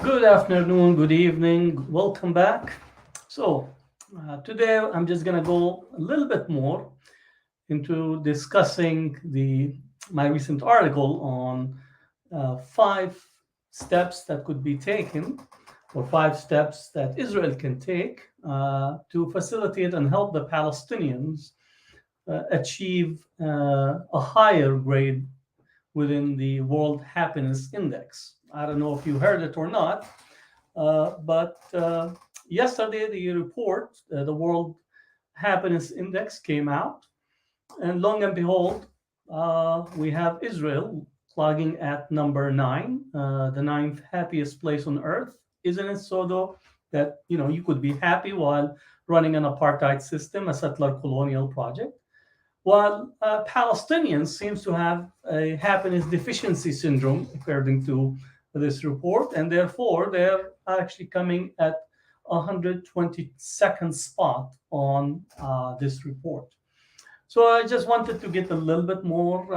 Good afternoon, good evening, welcome back. Today I'm just going to go a little bit more into discussing the my recent article on five steps that could be taken, or five steps that Israel can take to facilitate and help the Palestinians achieve a higher grade within the World Happiness Index. I don't know if you heard it or not, but yesterday the report, the World Happiness Index, came out, and long and behold, we have Israel clogging at number 9, the ninth happiest place on earth. Isn't it so though that you could be happy while running an apartheid system, a settler colonial project? While Palestinians seems to have a happiness deficiency syndrome, according to this report, and therefore they're actually coming at 122nd spot on this report. So I just wanted to get a little bit more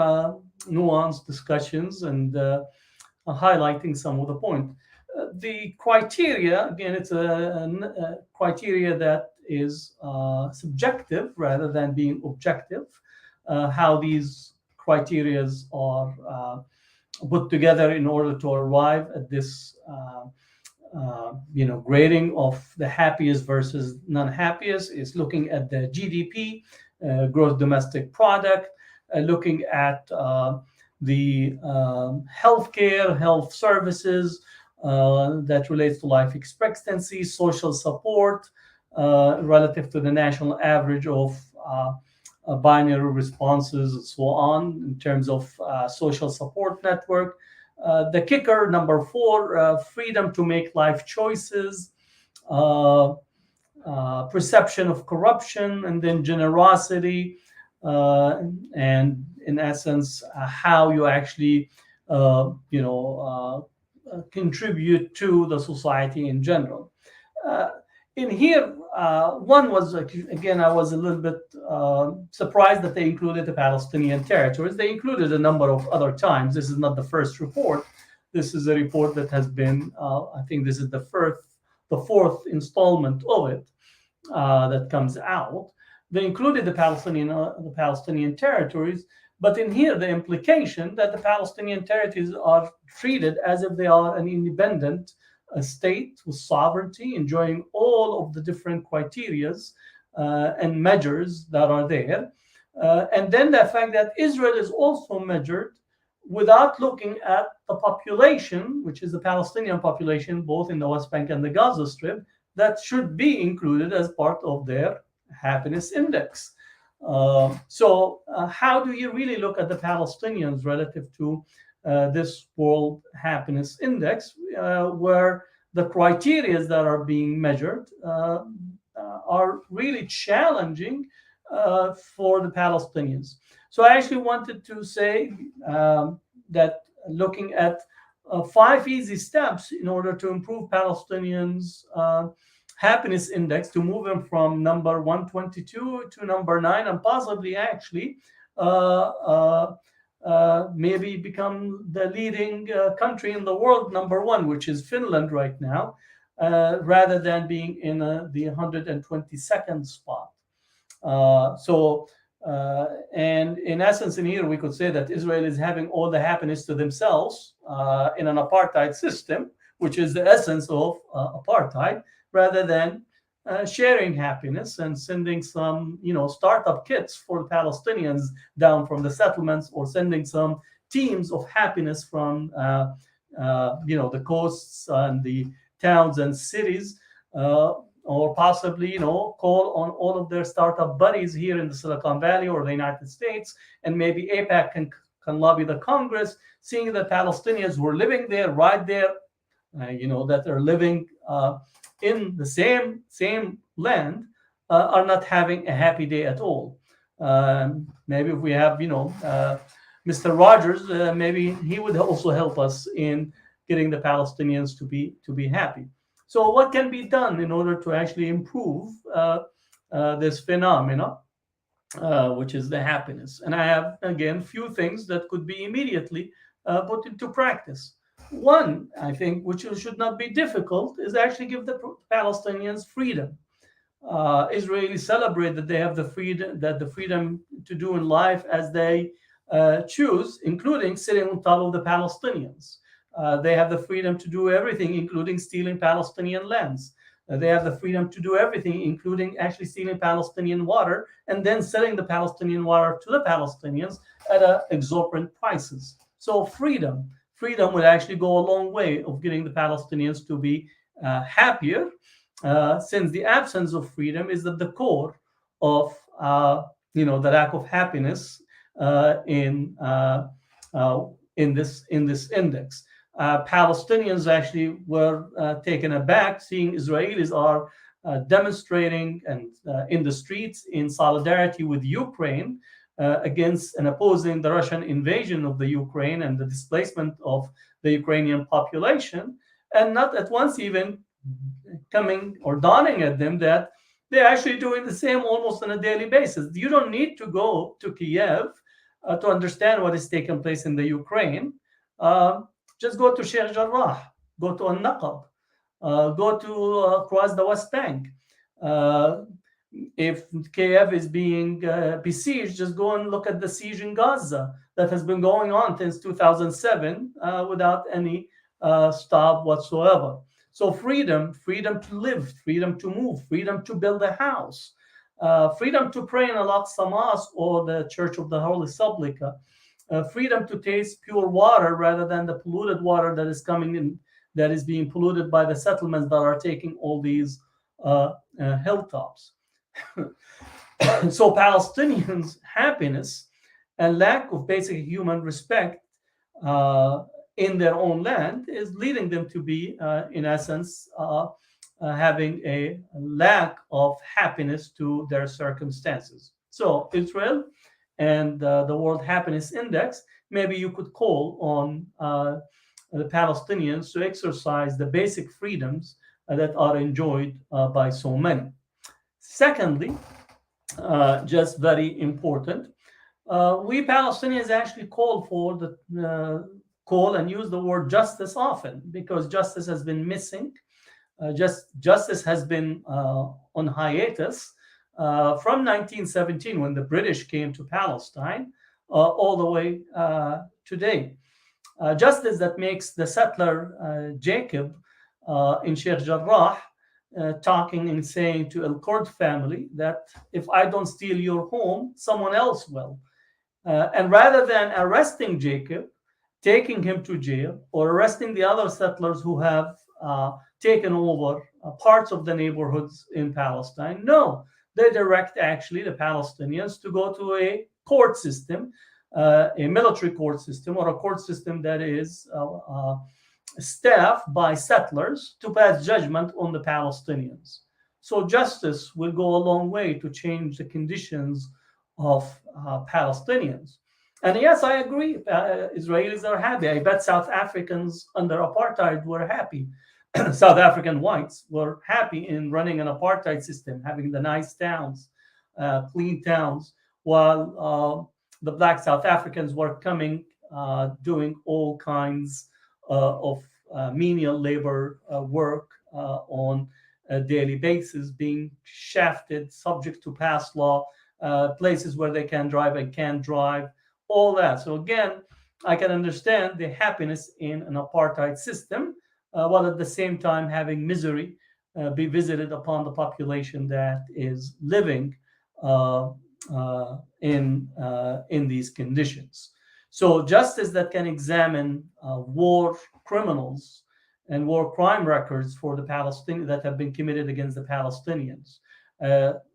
nuanced discussions and highlighting some of the point. The criteria, again, it's a criteria that is subjective rather than being objective. How these criteria are put together in order to arrive at this, grading of the happiest versus non-happiest is looking at the GDP, gross domestic product, looking at the healthcare, health services that relates to life expectancy, social support relative to the national average of binary responses, and so on, in terms of social support network. The kicker, number 4, freedom to make life choices, perception of corruption, and then generosity, and in essence, how you actually, contribute to the society in general. In here, one was, again, I was a little bit surprised that they included the Palestinian territories. They included a number of other times. This is not the first report. This is a report that has been, I think this is the fourth installment of it that comes out. They included the Palestinian territories, but in here, the implication that the Palestinian territories are treated as if they are an independent state with sovereignty, enjoying all of the different criterias and measures that are there. And then the fact that Israel is also measured without looking at the population, which is the Palestinian population, both in the West Bank and the Gaza Strip, that should be included as part of their happiness index. So how do you really look at the Palestinians relative to this World Happiness Index, where the criteria that are being measured are really challenging for the Palestinians? So I actually wanted to say that looking at 5 easy steps in order to improve Palestinians' happiness index, to move them from number 122 to number 9, and possibly actually maybe become the leading country in the world, number 1, which is Finland right now, rather than being in the 122nd spot. And in essence, in here, we could say that Israel is having all the happiness to themselves in an apartheid system, which is the essence of apartheid, rather than sharing happiness and sending some, startup kits for Palestinians down from the settlements, or sending some teams of happiness from, the coasts and the towns and cities, or possibly, call on all of their startup buddies here in the Silicon Valley or the United States, and maybe AIPAC can lobby the Congress, seeing that Palestinians who are living there, right there, that are living in the same land, are not having a happy day at all. Maybe if we have, Mr. Rogers, maybe he would also help us in getting the Palestinians to be happy. So what can be done in order to actually improve this phenomena, which is the happiness? And I have, again, few things that could be immediately put into practice. One, I think, which should not be difficult, is actually give the Palestinians freedom. Israelis celebrate that they have the freedom to do in life as they choose, including sitting on top of the Palestinians. They have the freedom to do everything, including stealing Palestinian lands. They have the freedom to do everything, including actually stealing Palestinian water and then selling the Palestinian water to the Palestinians at exorbitant prices. So freedom will actually go a long way of getting the Palestinians to be happier, since the absence of freedom is at the core of the lack of happiness in this index. Palestinians actually were taken aback seeing Israelis are demonstrating and in the streets in solidarity with Ukraine against and opposing the Russian invasion of the Ukraine and the displacement of the Ukrainian population, and not at once even coming or dawning at them that they're actually doing the same almost on a daily basis. You don't need to go to Kiev to understand what is taking place in the Ukraine. Just go to Sheikh Jarrah, go to Al-Naqab, go to across the West Bank. If Kiev is being besieged, just go and look at the siege in Gaza that has been going on since 2007 without any stop whatsoever. So freedom to live, freedom to move, freedom to build a house, freedom to pray in Al-Aqsa Mosque or the Church of the Holy Sepulchre, freedom to taste pure water rather than the polluted water that is coming in, that is being polluted by the settlements that are taking all these hilltops. So Palestinians' happiness and lack of basic human respect in their own land is leading them to be, in essence, having a lack of happiness to their circumstances. So Israel and the World Happiness Index, maybe you could call on the Palestinians to exercise the basic freedoms that are enjoyed by so many. Secondly, just very important, we Palestinians actually call for call and use the word justice often because justice has been missing. Justice has been on hiatus from 1917 when the British came to Palestine all the way today. Justice that makes the settler Jacob in Sheikh Jarrah talking and saying to Al Kurd family that if I don't steal your home, someone else will. And rather than arresting Jacob, taking him to jail, or arresting the other settlers who have taken over parts of the neighborhoods in Palestine, no, they direct actually the Palestinians to go to a court system, a military court system, or a court system that is staffed by settlers to pass judgment on the Palestinians. So justice will go a long way to change the conditions of Palestinians. And yes, I agree, Israelis are happy. I bet South Africans under apartheid were happy. South African whites were happy in running an apartheid system, having the nice towns, clean towns, while the black South Africans were coming, doing all kinds of menial labor work on a daily basis, being shafted, subject to past law, places where they can drive and can't drive, all that. So again, I can understand the happiness in an apartheid system, while at the same time having misery be visited upon the population that is living in these conditions. So justice that can examine war criminals and war crime records for the Palestinians that have been committed against the Palestinians,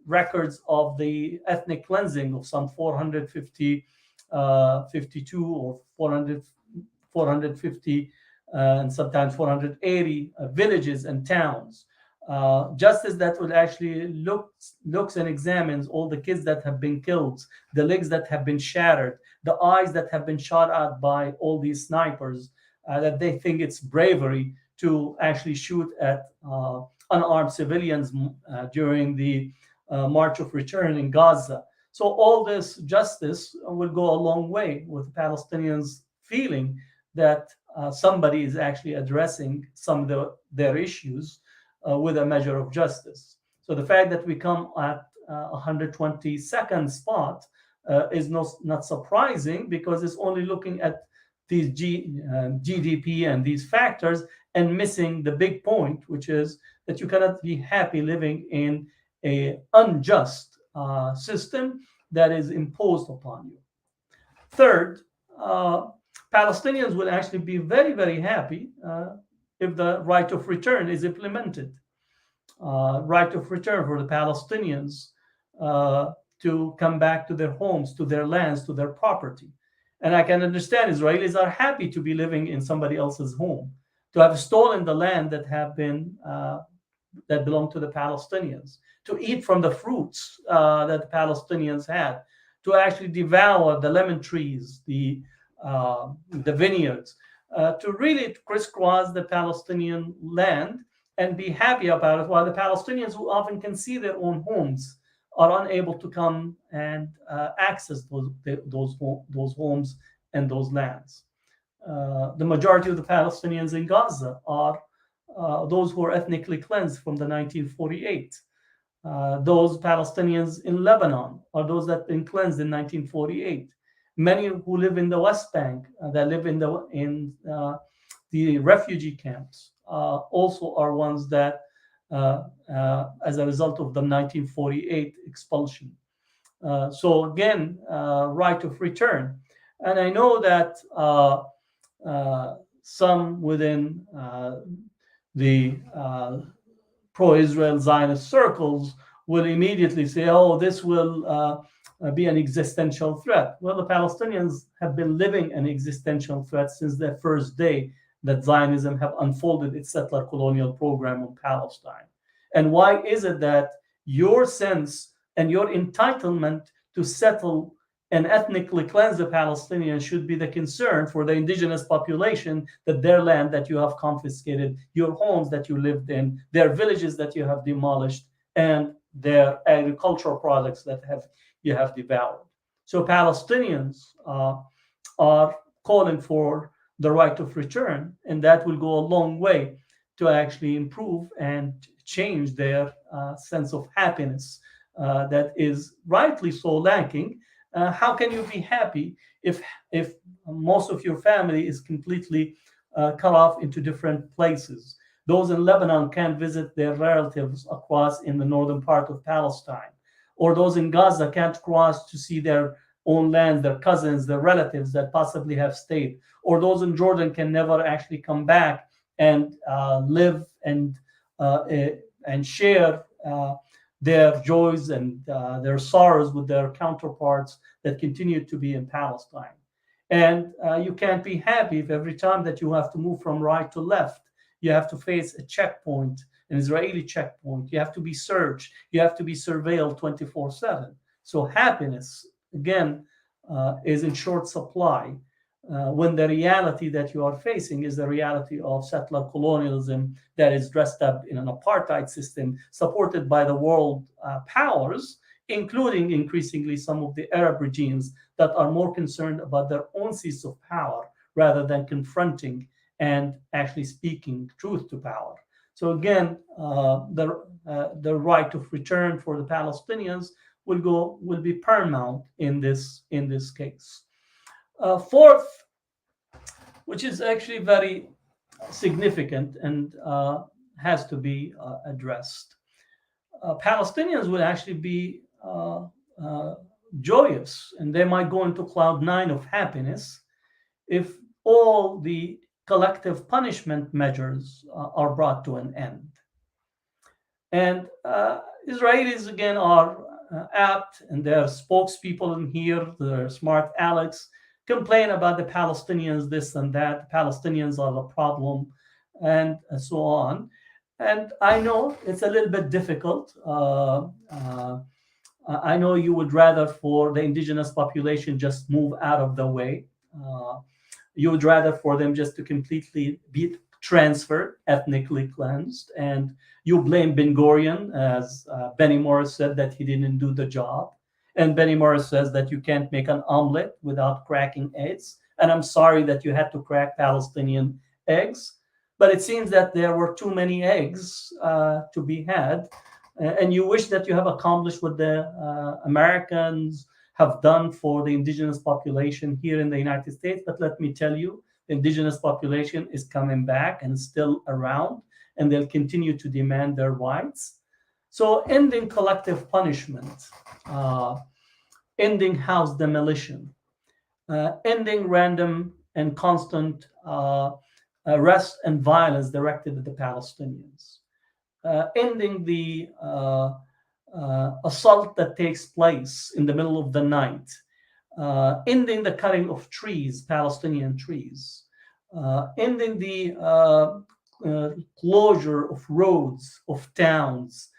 records of the ethnic cleansing of some 452 or 450 and sometimes 480 villages and towns. Justice that will actually looks and examines all the kids that have been killed, the legs that have been shattered, the eyes that have been shot at by all these snipers, that they think it's bravery to actually shoot at unarmed civilians during the March of Return in Gaza. So all this justice will go a long way with Palestinians feeling that somebody is actually addressing some of their issues with a measure of justice. So the fact that we come at 122nd spot is not surprising, because it's only looking at these GDP and these factors and missing the big point, which is that you cannot be happy living in a unjust system that is imposed upon you. Third, Palestinians will actually be very, very happy if the right of return is implemented. Right of return for the Palestinians to come back to their homes, to their lands, to their property. And I can understand Israelis are happy to be living in somebody else's home, to have stolen the land that belong to the Palestinians, to eat from the fruits that the Palestinians had, to actually devour the lemon trees, the vineyards, to really crisscross the Palestinian land and be happy about it, while the Palestinians, who often can see their own homes, are unable to come and access those homes and those lands. The majority of the Palestinians in Gaza are those who are ethnically cleansed from the 1948. Those Palestinians in Lebanon are those that have been cleansed in 1948. Many who live in the West Bank, that live in the refugee camps, also are ones that, as a result of the 1948 expulsion. So again, right of return. And I know that some within the pro-Israel Zionist circles will immediately say, oh, this will be an existential threat. Well, the Palestinians have been living an existential threat since the first day that Zionism have unfolded its settler colonial program on Palestine. And why is it that your sense and your entitlement to settle and ethnically cleanse the Palestinians should be the concern for the indigenous population, that their land that you have confiscated, your homes that you lived in, their villages that you have demolished, and their agricultural products that you have devoured? So Palestinians are calling for the right of return, and that will go a long way to actually improve and change their sense of happiness that is rightly so lacking. How can you be happy if most of your family is completely cut off into different places? Those in Lebanon can't visit their relatives across in the northern part of Palestine, or those in Gaza can't cross to see their own land, their cousins, their relatives that possibly have stayed, or those in Jordan can never actually come back and live and share their joys and their sorrows with their counterparts that continue to be in Palestine. And you can't be happy if every time that you have to move from right to left, you have to face a checkpoint, an Israeli checkpoint. You have to be searched. You have to be surveilled 24/7. So happiness, again, is in short supply when the reality that you are facing is the reality of settler colonialism that is dressed up in an apartheid system supported by the world powers, including increasingly some of the Arab regimes that are more concerned about their own seats of power rather than confronting and actually speaking truth to power. So again, the right of return for the Palestinians will be paramount in this case. Fourth, which is actually very significant and has to be addressed, Palestinians will actually be joyous, and they might go into cloud nine of happiness if all the collective punishment measures are brought to an end. And Israelis, again, are apt, and their spokespeople in here, their smart Alex, complain about the Palestinians, this and that. The Palestinians are the problem, and so on. And I know it's a little bit difficult. I know you would rather for the indigenous population just move out of the way. You would rather for them just to completely be transferred, ethnically cleansed. And you blame Ben Gurion, as Benny Morris said, that he didn't do the job. And Benny Morris says that you can't make an omelet without cracking eggs. And I'm sorry that you had to crack Palestinian eggs, but it seems that there were too many eggs to be had. And you wish that you have accomplished what the Americans have done for the indigenous population here in the United States. But let me tell you, the indigenous population is coming back and still around, and they'll continue to demand their rights. So, ending collective punishment, ending house demolition, ending random and constant arrest and violence directed at the Palestinians, ending the assault that takes place in the middle of the night, ending the cutting of trees, Palestinian trees, ending the closure of roads, of towns,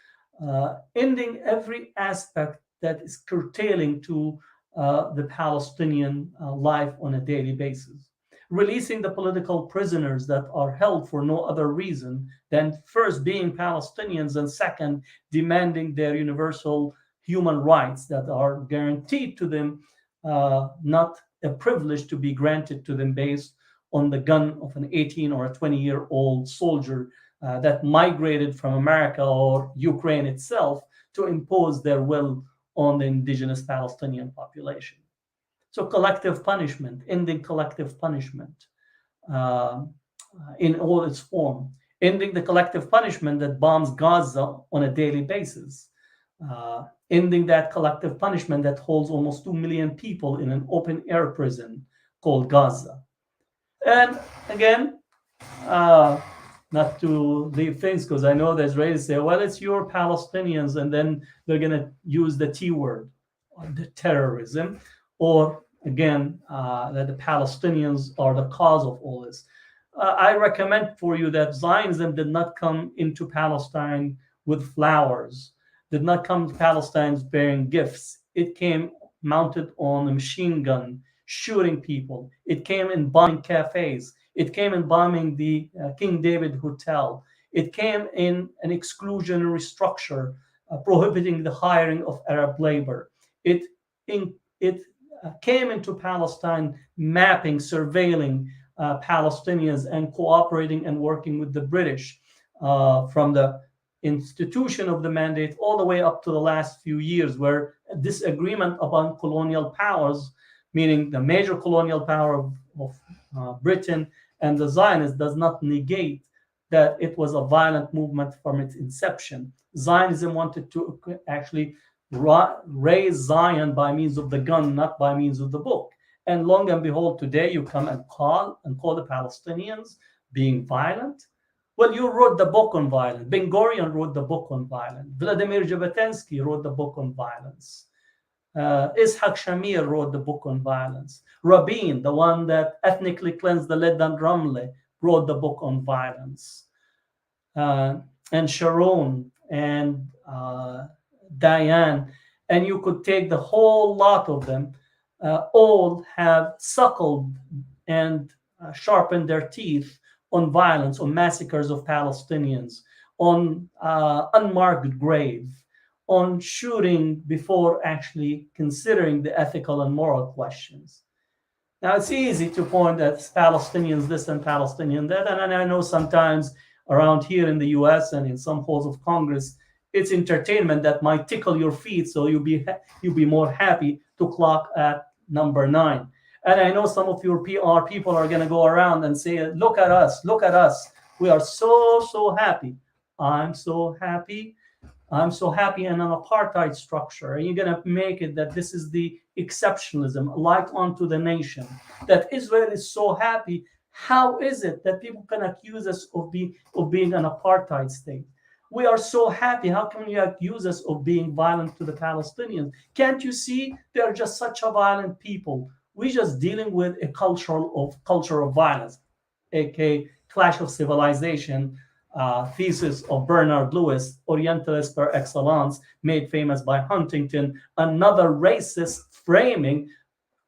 ending every aspect that is curtailing to the Palestinian life on a daily basis. Releasing the political prisoners that are held for no other reason than first being Palestinians and second demanding their universal human rights that are guaranteed to them, not a privilege to be granted to them based on the gun of an 18 or a 20-year-old soldier that migrated from America or Ukraine itself to impose their will on the indigenous Palestinian population. So collective punishment, ending collective punishment in all its form, ending the collective punishment that bombs Gaza on a daily basis, ending that collective punishment that holds almost 2 million people in an open air prison called Gaza. And again, not to leave things, because I know the Israelis say, well, it's your Palestinians, and then they're going to use the T word, the terrorism, or again, that the Palestinians are the cause of all this. I recommend for you that Zionism did not come into Palestine with flowers, did not come to Palestine bearing gifts. It came mounted on a machine gun, shooting people. It came in bombing cafes. It came in bombing the King David Hotel. It came in an exclusionary structure prohibiting the hiring of Arab labor. It came into Palestine mapping, surveilling Palestinians and cooperating and working with the British from the institution of the mandate all the way up to the last few years, where disagreement upon colonial powers, meaning the major colonial power of Britain and the Zionists, does not negate that it was a violent movement from its inception. Zionism wanted to actually raise Zion by means of the gun, not by means of the book. And long and behold, today you come and call the Palestinians being violent. Well, you wrote the book on violence. Ben Gurion wrote the book on violence. Vladimir Jabotinsky wrote the book on violence. Ishaq Shamir wrote the book on violence. Rabin, the one that ethnically cleansed the lead and Ramle, wrote the book on violence. And Sharon and Diane, and you could take the whole lot of them, all have suckled and sharpened their teeth on violence, on massacres of Palestinians, on unmarked grave, on shooting before actually considering the ethical and moral questions. Now, it's easy to point at Palestinians this and Palestinian that, and I know sometimes around here in the US and in some halls of Congress, it's entertainment that might tickle your feet, so you'll be more happy to clock at number 9. And I know some of your PR people are going to go around and say, look at us, we are so happy. I'm so happy in an apartheid structure. And you're going to make it that this is the exceptionalism, like unto the nation, that Israel is so happy. How is it that people can accuse us of being an apartheid state? We are so happy. How can you accuse us of being violent to the Palestinians? Can't you see they're just such a violent people? We're just dealing with a culture of violence, aka clash of civilization, thesis of Bernard Lewis, Orientalist par excellence, made famous by Huntington, another racist framing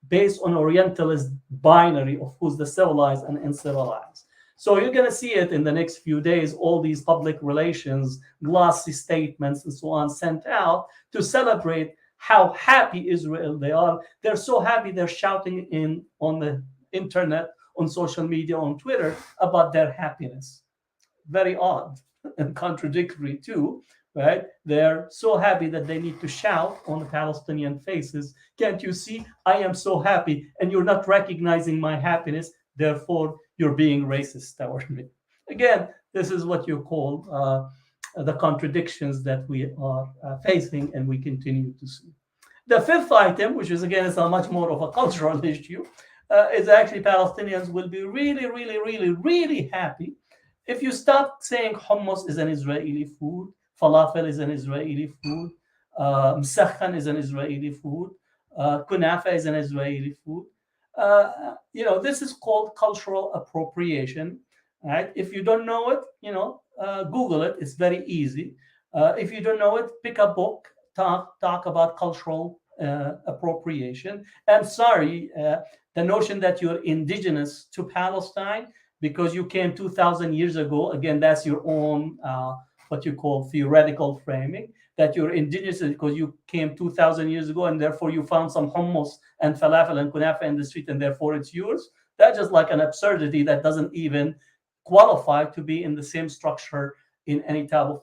based on Orientalist binary of who's the civilized and uncivilized. So you're going to see it in the next few days, all these public relations, glossy statements, and so on sent out to celebrate how happy Israel they are. They're so happy they're shouting on the internet, on social media, on Twitter about their happiness. Very odd and contradictory too, right? They're so happy that they need to shout on the Palestinian faces, "Can't you see? I am so happy, and you're not recognizing my happiness. Therefore, you're being racist toward me." Again, this is what you call the contradictions that we are facing, and we continue to see. The fifth item, which is again is a much more of a cultural issue, is actually Palestinians will be really, really, really, really happy if you stop saying hummus is an Israeli food, falafel is an Israeli food, مسخن is an Israeli food, kunafa is an Israeli food. This is called cultural appropriation. Right? If you don't know it, Google it. It's very easy. If you don't know it, pick a book, talk about cultural appropriation. And sorry, the notion that you're indigenous to Palestine because you came 2,000 years ago, again, that's your own, what you call theoretical framing, that you're indigenous because you came 2,000 years ago and therefore you found some hummus and falafel and kunafa in the street and therefore it's yours. That's just like an absurdity that doesn't even qualify to be in the same structure in any type of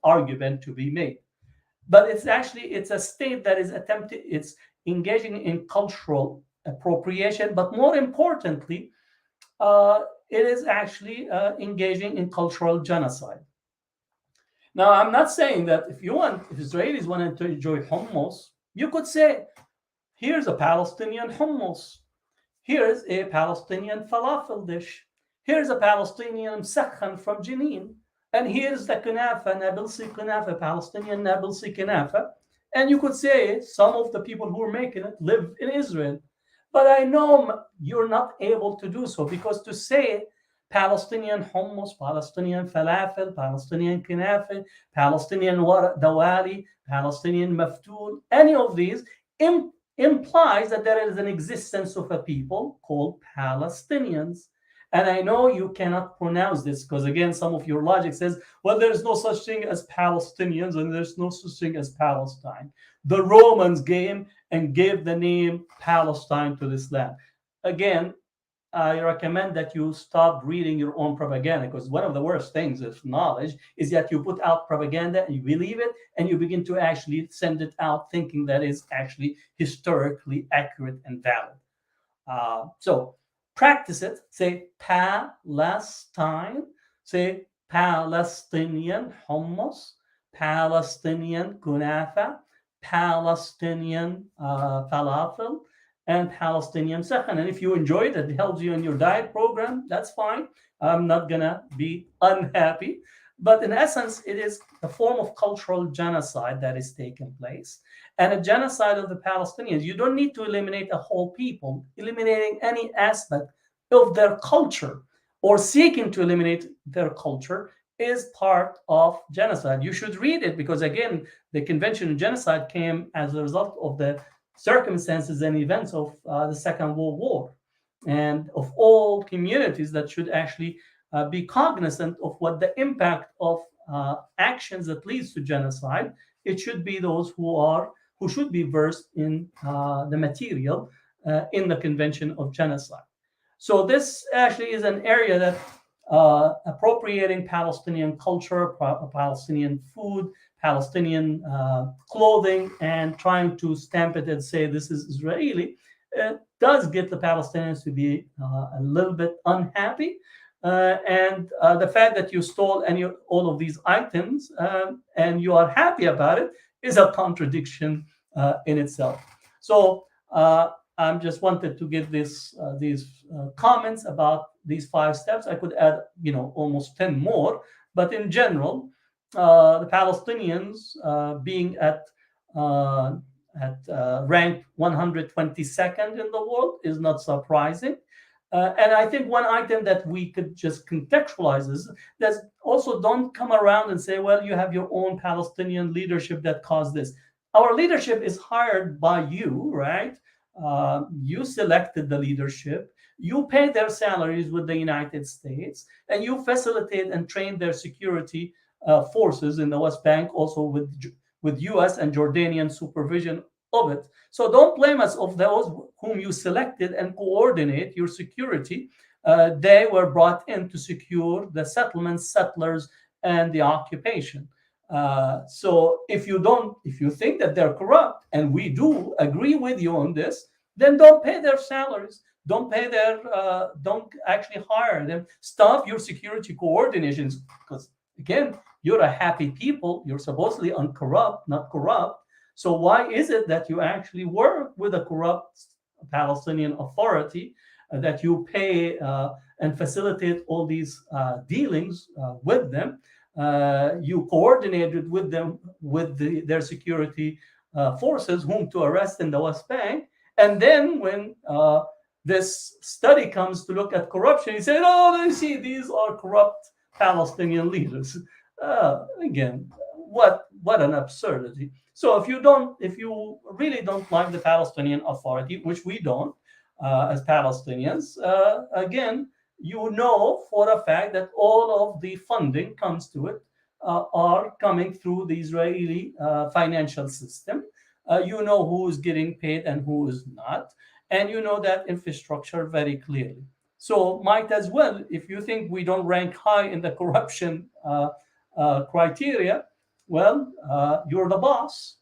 argument to be made. But it's a state that is it's engaging in cultural appropriation, but more importantly, it is actually engaging in cultural genocide. Now, I'm not saying that if Israelis wanted to enjoy hummus, you could say, here's a Palestinian hummus, here's a Palestinian falafel dish, here's a Palestinian sakhan from Jenin, and here's the kunafa, Nabilsi kunafa, Palestinian Nabilsi kunafa. And you could say some of the people who are making it live in Israel. But I know you're not able to do so because to say Palestinian hummus, Palestinian falafel, Palestinian kunafa, Palestinian dawali, Palestinian maftool, any of these implies that there is an existence of a people called Palestinians. And I know you cannot pronounce this because, again, some of your logic says, well, there's no such thing as Palestinians and there's no such thing as Palestine. The Romans came and gave the name Palestine to this land. Again, I recommend that you stop reading your own propaganda because one of the worst things of knowledge is that you put out propaganda and you believe it and you begin to actually send it out thinking that is actually historically accurate and valid. So practice it. Say Palestine. Say Palestinian hummus, Palestinian kunafa, Palestinian falafel, and Palestinian sakhan. And if you enjoy it, it helps you in your diet program, that's fine. I'm not going to be unhappy. But in essence, it is a form of cultural genocide that is taking place. And a genocide of the Palestinians. You don't need to eliminate a whole people. Eliminating any aspect of their culture or seeking to eliminate their culture is part of genocide. You should read it because, again, the Convention on Genocide came as a result of the circumstances and events of the Second World War and of all communities that should actually be cognizant of what the impact of actions that leads to genocide. It should be those who should be versed in the material in the Convention of Genocide. So this actually is an area that appropriating Palestinian culture, Palestinian food, Palestinian clothing, and trying to stamp it and say this is Israeli, does get the Palestinians to be a little bit unhappy. And the fact that you stole all of these items and you are happy about it is a contradiction in itself. So I just wanted to give these comments about these 5 steps. I could add, almost 10 more, but in general, the Palestinians being at rank 122nd in the world is not surprising. And I think one item that we could just contextualize is that also don't come around and say, well, you have your own Palestinian leadership that caused this. Our leadership is hired by you, right? You selected the leadership. You pay their salaries with the United States, and you facilitate and train their security forces in the West Bank, also with U.S. and Jordanian supervision of it. So don't blame us of those whom you selected and coordinate your security. They were brought in to secure the settlements, settlers, and the occupation. So if you think that they're corrupt, and we do agree with you on this, then don't pay their salaries. Don't actually hire them. Stop your security coordinations, because again, you're a happy people. You're supposedly uncorrupt, not corrupt. So why is it that you actually work with a corrupt Palestinian authority, that you pay and facilitate all these dealings with them? You coordinated with them, with their security forces, whom to arrest in the West Bank. And then when this study comes to look at corruption, he said, "Oh, you see, these are corrupt Palestinian leaders." Again, what an absurdity! So if you really don't like the Palestinian Authority, which we don't as Palestinians, again, you know for a fact that all of the funding comes to it are coming through the Israeli financial system. You know who is getting paid and who is not, and you know that infrastructure very clearly. So might as well, if you think we don't rank high in the corruption criteria, well, you're the boss.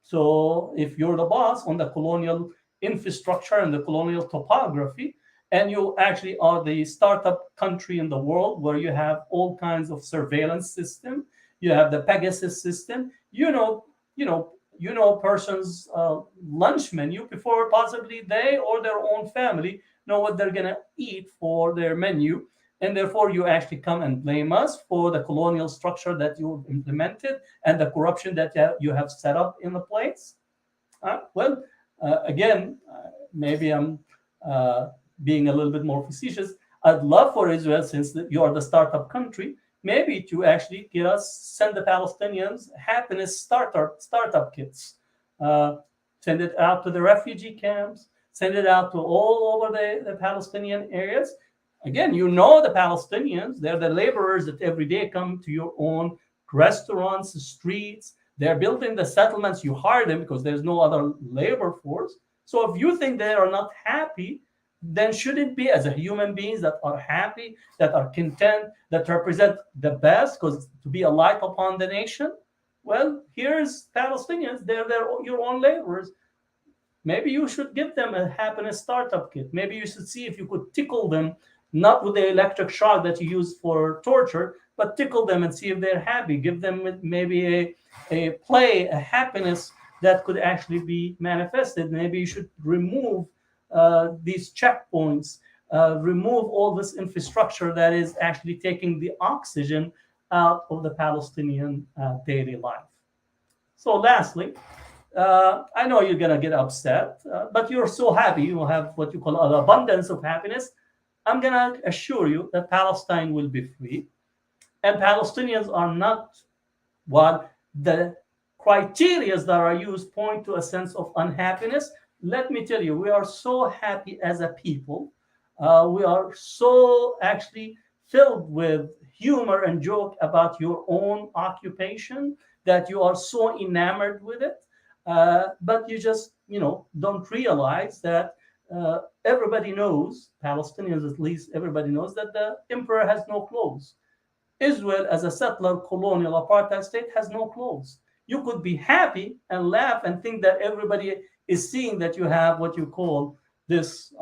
So if you're the boss on the colonial infrastructure and the colonial topography, and you actually are the startup country in the world where you have all kinds of surveillance system, you have the Pegasus system, person's lunch menu before possibly they or their own family know what they're going to eat for their menu. And therefore, you actually come and blame us for the colonial structure that you've implemented and the corruption that you have set up in the place. Again, maybe I'm being a little bit more facetious. I'd love for Israel, since you are the startup country, maybe to actually send the Palestinians happiness startup kits. Send it out to the refugee camps, send it out to all over the Palestinian areas. Again, you know the Palestinians, they're the laborers that every day come to your own restaurants, streets. They're building the settlements. You hire them because there's no other labor force. So if you think they are not happy, then should it be as a human beings that are happy, that are content, that represent the best, because to be a light upon the nation? Well, here's Palestinians. They're your own laborers. Maybe you should give them a happiness startup kit. Maybe you should see if you could tickle them, not with the electric shock that you use for torture, but tickle them and see if they're happy. Give them maybe a play, a happiness that could actually be manifested. Maybe you should remove these checkpoints, remove all this infrastructure that is actually taking the oxygen out of the Palestinian daily life. So lastly, I know you're going to get upset, but you're so happy. You have what you call an abundance of happiness. I'm going to assure you that Palestine will be free. And Palestinians are not what the criteria that are used point to a sense of unhappiness. Let me tell you, we are so happy as a people. We are so actually filled with humor and joke about your own occupation that you are so enamored with it. But you just, don't realize that everybody knows, Palestinians at least, everybody knows that the emperor has no clothes. Israel, as a settler colonial apartheid state, has no clothes. You could be happy and laugh and think that everybody is seeing that you have what you call this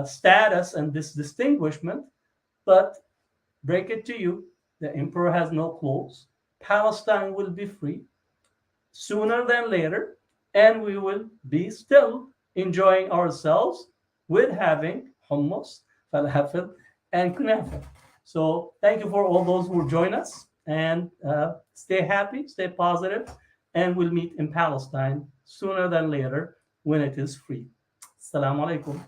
status and this distinguishment, but break it to you, the emperor has no clothes. Palestine will be free sooner than later, and we will be still enjoying ourselves with having hummus, falafel, and kunafa. So thank you for all those who join us, and stay happy, stay positive, and we'll meet in Palestine sooner than later when it is free. Assalamu alaikum.